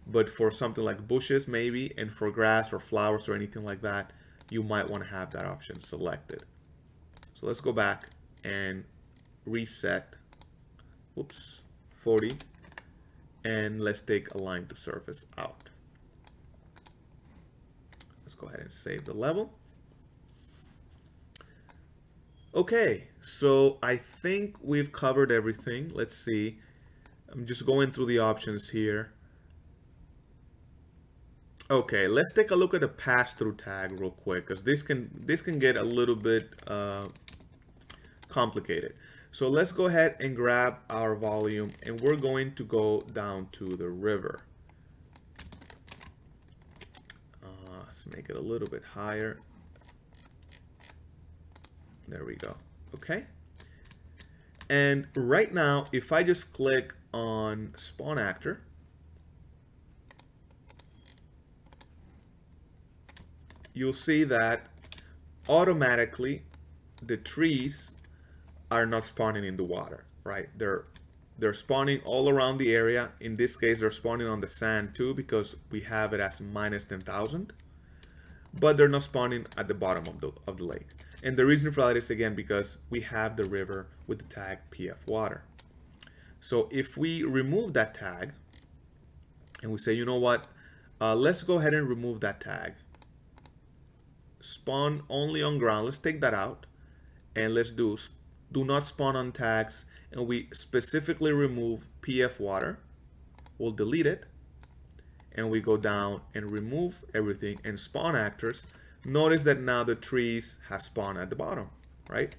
Speaker 1: but for something like bushes maybe, and for grass or flowers or anything like that, you might want to have that option selected. So let's go back and reset, whoops, 40, and let's take Align to Surface out. Let's go ahead and save the level. Okay, so I think we've covered everything. Let's see. I'm just going through the options here. Okay, let's take a look at the pass-through tag real quick, because this can get a little bit complicated. So let's go ahead and grab our volume, and we're going to go down to the river. Let's make it a little bit higher. There we go. Okay. And right now, if I just click on Spawn Actor, you'll see that automatically the trees are not spawning in the water, right? They're spawning all around the area. In this case, they're spawning on the sand too, because we have it as minus 10,000. But they're not spawning at the bottom of the lake. And the reason for that is, again, because we have the river with the tag PF water. So if we remove that tag and we say, you know what, let's go ahead and remove that tag. Spawn only on ground. Let's take that out, and let's do not spawn on tags, and we specifically remove PF water. We'll delete it, and we go down and remove everything and spawn actors. Notice that now the trees have spawned at the bottom, right?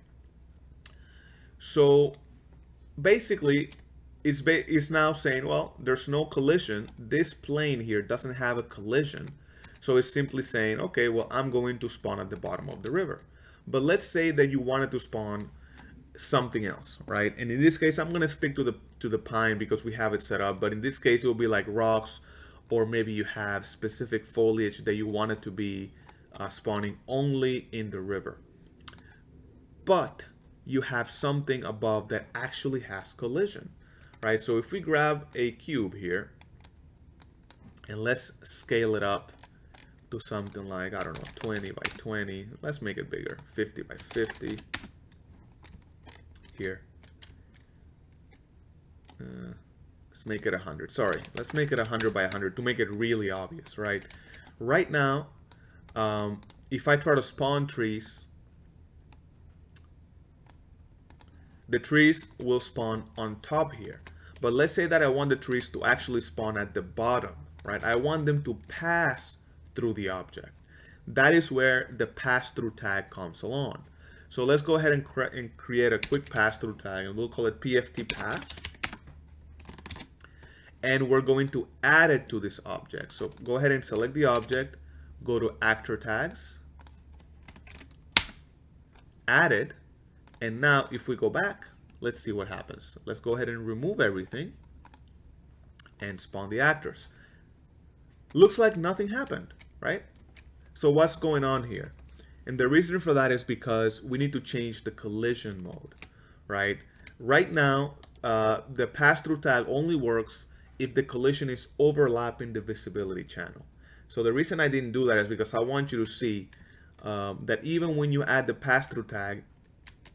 Speaker 1: So basically, it's now saying, well, there's no collision. This plane here doesn't have a collision. So it's simply saying, okay, well, I'm going to spawn at the bottom of the river. But let's say that you wanted to spawn something else, right? And in this case, I'm going to stick to the pine because we have it set up. But in this case, it will be like rocks, or maybe you have specific foliage that you want it to be spawning only in the river. But you have something above that actually has collision, right? So if we grab a cube here and let's scale it up to something like, I don't know, 20 by 20. Let's make it bigger, 50 by 50 here. Let's make it 100. Sorry, let's make it 100 by 100 to make it really obvious, right? Right now, if I try to spawn trees, the trees will spawn on top here. But let's say that I want the trees to actually spawn at the bottom, right? I want them to pass through the object. That is where the pass-through tag comes along. So let's go ahead and create a quick pass-through tag, and we'll call it PFT pass. And we're going to add it to this object. So go ahead and select the object, go to actor tags, add it, and now if we go back, let's see what happens. Let's go ahead and remove everything and spawn the actors. Looks like nothing happened, right? So what's going on here? And the reason for that is because we need to change the collision mode, right? Right now, the pass-through tag only works if the collision is overlapping the visibility channel. So the reason I didn't do that is because I want you to see that even when you add the pass-through tag,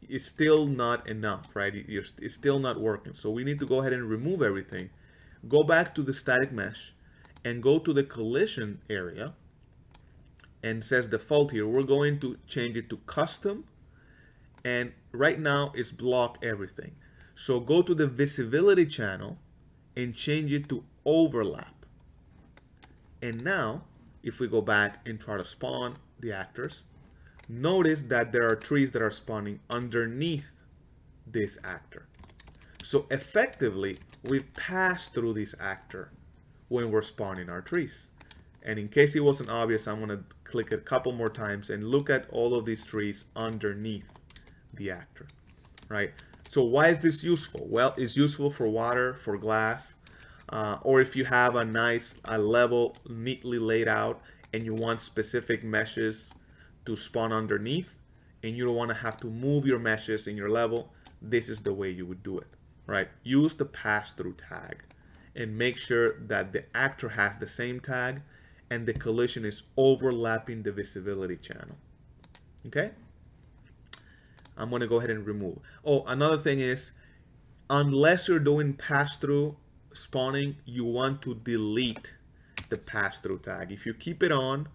Speaker 1: it's still not enough, right? It's still not working. So we need to go ahead and remove everything, go back to the static mesh, and go to the collision area, and says default here, we're going to change it to custom, and right now it's block everything. So go to the visibility channel and change it to overlap. And now if we go back and try to spawn the actors, notice that there are trees that are spawning underneath this actor. So effectively we've passed through this actor when we're spawning our trees. And in case it wasn't obvious, I'm going to click it a couple more times and look at all of these trees underneath the actor, right? So why is this useful? Well, it's useful for water, for glass, or if you have a nice level neatly laid out and you want specific meshes to spawn underneath and you don't want to have to move your meshes in your level, this is the way you would do it, right? Use the pass-through tag and make sure that the actor has the same tag and the collision is overlapping the visibility channel. Okay? I'm going to go ahead and remove. Oh, another thing is, unless you're doing pass-through spawning, you want to delete the pass-through tag. If you keep it on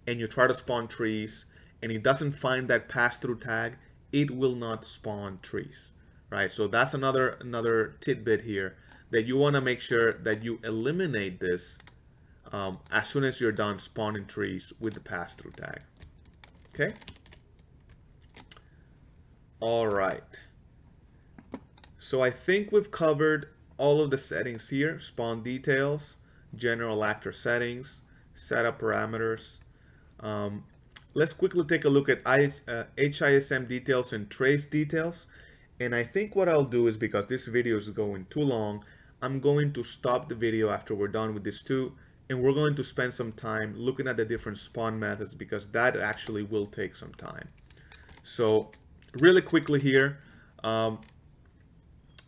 Speaker 1: and you try to spawn trees and it doesn't find that pass-through tag, it will not spawn trees, right? So that's another tidbit here, that you want to make sure that you eliminate this as soon as you're done spawning trees with the pass-through tag. Okay? All right. So I think we've covered all of the settings here: spawn details, general actor settings, setup parameters. Let's quickly take a look at HISM details and trace details. And I think what I'll do is, because this video is going too long, I'm going to stop the video after we're done with this too, and we're going to spend some time looking at the different spawn methods, because that actually will take some time. So really quickly here,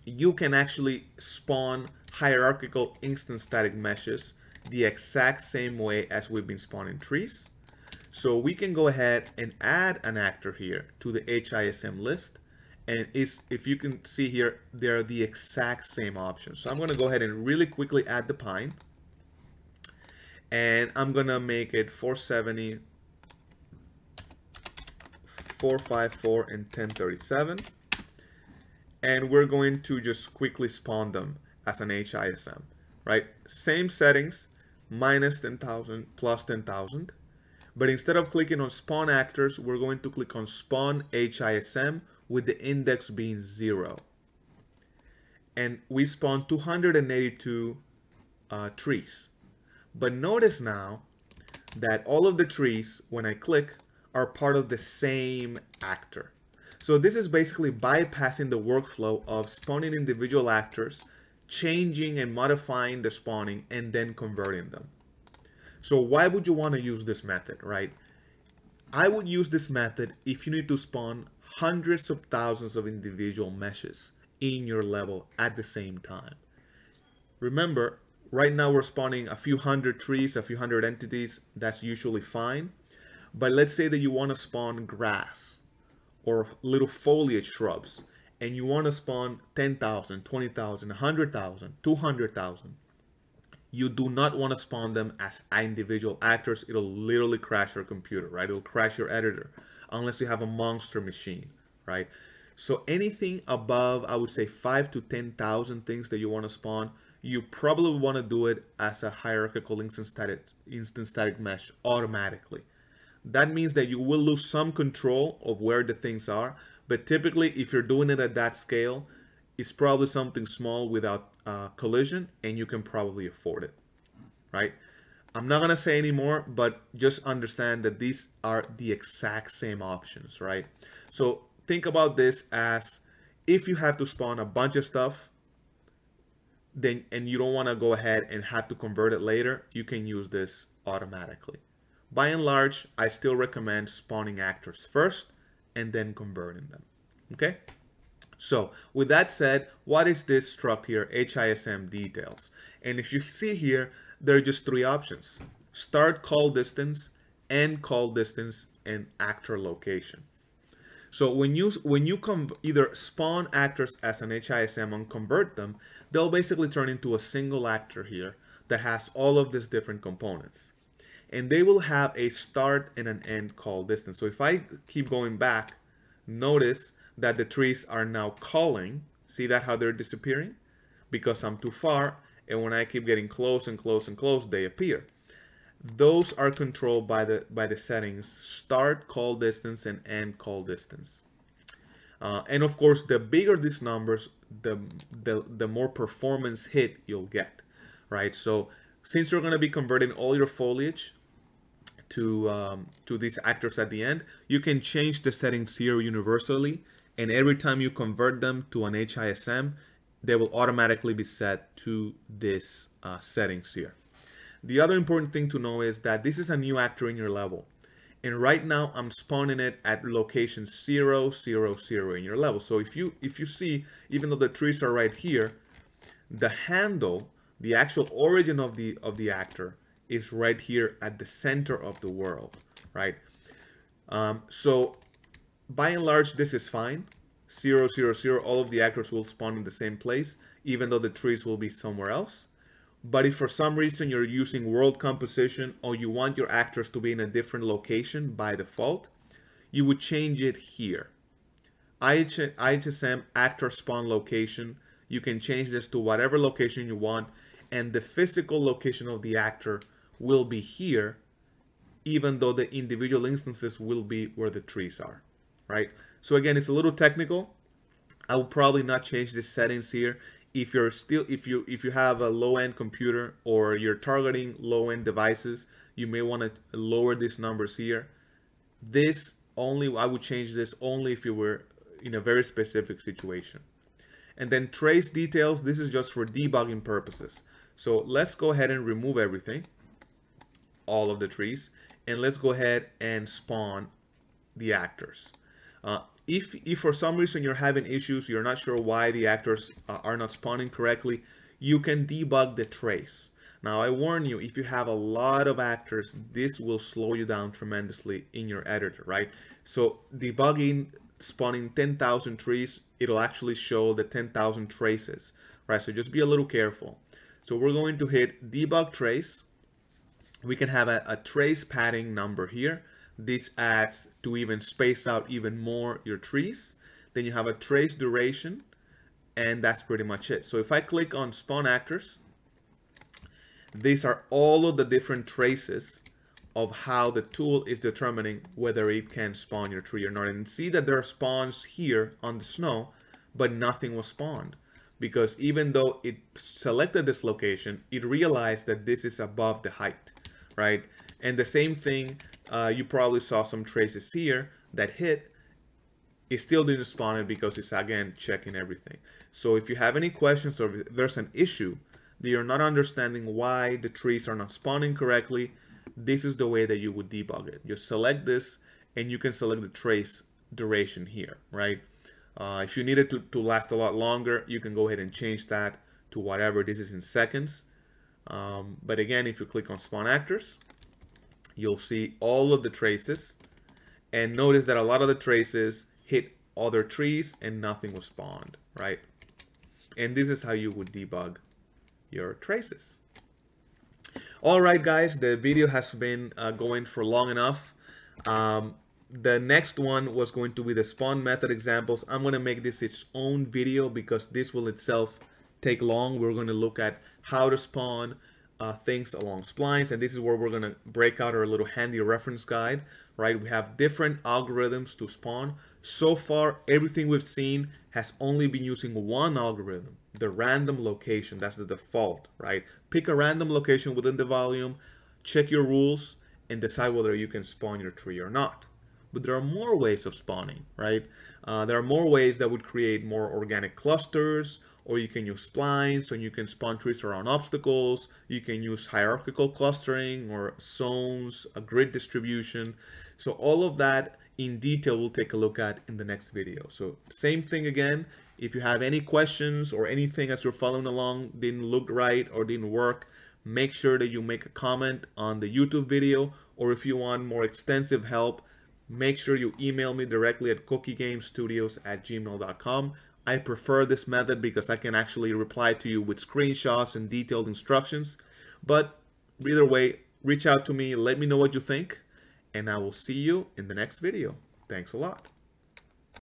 Speaker 1: you can actually spawn hierarchical instance static meshes the exact same way as we've been spawning trees. So we can go ahead and add an actor here to the HISM list, and if you can see here, they're the exact same options. So I'm going to go ahead and really quickly add the pine, and I'm going to make it 470, 454, and 1037, and we're going to just quickly spawn them as an HISM, right? Same settings, minus 10,000 plus 10,000. But instead of clicking on spawn actors, we're going to click on spawn HISM with the index being 0. And we spawn 282 trees. But notice now that all of the trees, when I click, are part of the same actor. So this is basically bypassing the workflow of spawning individual actors, changing and modifying the spawning, and then converting them. So why would you want to use this method, right? I would use this method if you need to spawn hundreds of thousands of individual meshes in your level at the same time. Remember, right now we're spawning a few hundred trees, a few hundred entities. That's usually fine. But let's say that you want to spawn grass or little foliage shrubs, and you want to spawn 10,000, 20,000, 100,000, 200,000. You do not want to spawn them as individual actors. It'll literally crash your computer, right? It'll crash your editor unless you have a monster machine, right? So anything above, I would say 5 to 10,000 things that you want to spawn, you probably want to do it as a hierarchical instance static mesh automatically. That means that you will lose some control of where the things are, but typically if you're doing it at that scale, it's probably something small without collision, and you can probably afford it, right? I'm not gonna say any more, but just understand that these are the exact same options, right? So think about this as, if you have to spawn a bunch of stuff, then and you don't want to go ahead and have to convert it later, you can use this automatically. By and large, I still recommend spawning actors first and then converting them. Okay? So with that said, what is this struct here? HISM details. And if you see here, there are just 3 options: start call distance, end call distance, and actor location. So when you either spawn actors as an HISM and convert them, they'll basically turn into a single actor here that has all of these different components. and they will have a start and an end call distance. So if I keep going back, notice that the trees are now calling. See that how they're disappearing? Because I'm too far, and when I keep getting close and close and close, they appear. Those are controlled by the settings: start call distance and end call distance. And of course, the bigger these numbers, the more performance hit you'll get, right? So since you're going to be converting all your foliage to these actors at the end, you can change the settings here universally, and every time you convert them to an HISM, they will automatically be set to this settings here. The other important thing to know is that this is a new actor in your level. And right now I'm spawning it at location 0, 0, 0 in your level. So if you see, even though the trees are right here, the handle, the actual origin of the actor is right here at the center of the world, right? So by and large, this is fine. 0, 0, 0, all of the actors will spawn in the same place, even though the trees will be somewhere else. But if for some reason you're using world composition, or you want your actors to be in a different location by default, you would change it here. IHSM actor spawn location, you can change this to whatever location you want, and the physical location of the actor will be here, even though the individual instances will be where the trees are, right? So again, it's a little technical. I will probably not change the settings here. If you have a low-end computer, or you're targeting low-end devices, you may want to lower these numbers here. I would change this only if you were in a very specific situation. And then trace details, this is just for debugging purposes. So let's go ahead and remove everything, all of the trees, and let's go ahead and spawn the actors. If for some reason you're having issues, you're not sure why the actors are not spawning correctly, you can debug the trace. Now I warn you, if you have a lot of actors, this will slow you down tremendously in your editor, right? So debugging, spawning 10,000 trees, it'll actually show the 10,000 traces, right? So just be a little careful. So we're going to hit debug trace. We can have a trace padding number here. This adds to even space out even more your trees. Then you have a trace duration, and that's pretty much it. So if I click on spawn actors, these are all of the different traces of how the tool is determining whether it can spawn your tree or not. And see that there are spawns here on the snow, but nothing was spawned, because even though it selected this location, it realized that this is above the height, right? And the same thing, you probably saw some traces here that hit. It still didn't spawn it because it's again checking everything. So if you have any questions, or if there's an issue that you're not understanding why the trees are not spawning correctly, this is the way that you would debug it. Just select this, and you can select the trace duration here, right? If you need it to last a lot longer, you can go ahead and change that to whatever. This is in seconds. But again, if you click on spawn actors, you'll see all of the traces, and notice that a lot of the traces hit other trees and nothing was spawned, right? And this is how you would debug your traces. All right, guys, the video has been going for long enough. The next one was going to be the spawn method examples. I'm going to make this its own video because this will itself take long. We're going to look at how to spawn things along splines, and this is where we're going to break out our little handy reference guide, right? We have different algorithms to spawn. So far, everything we've seen has only been using one algorithm, the random location. That's the default, right? Pick a random location within the volume, check your rules, and decide whether you can spawn your tree or not. But there are more ways of spawning, right? There are more ways that would create more organic clusters, or you can use splines, or you can spawn trees around obstacles. You can use hierarchical clustering or zones, a grid distribution. So all of that in detail we'll take a look at in the next video. So same thing again, if you have any questions or anything as you're following along didn't look right or didn't work, make sure that you make a comment on the YouTube video, or if you want more extensive help, make sure you email me directly at cookiegamestudios@gmail.com. I prefer this method because I can actually reply to you with screenshots and detailed instructions. But either way, reach out to me, let me know what you think, and I will see you in the next video. Thanks a lot.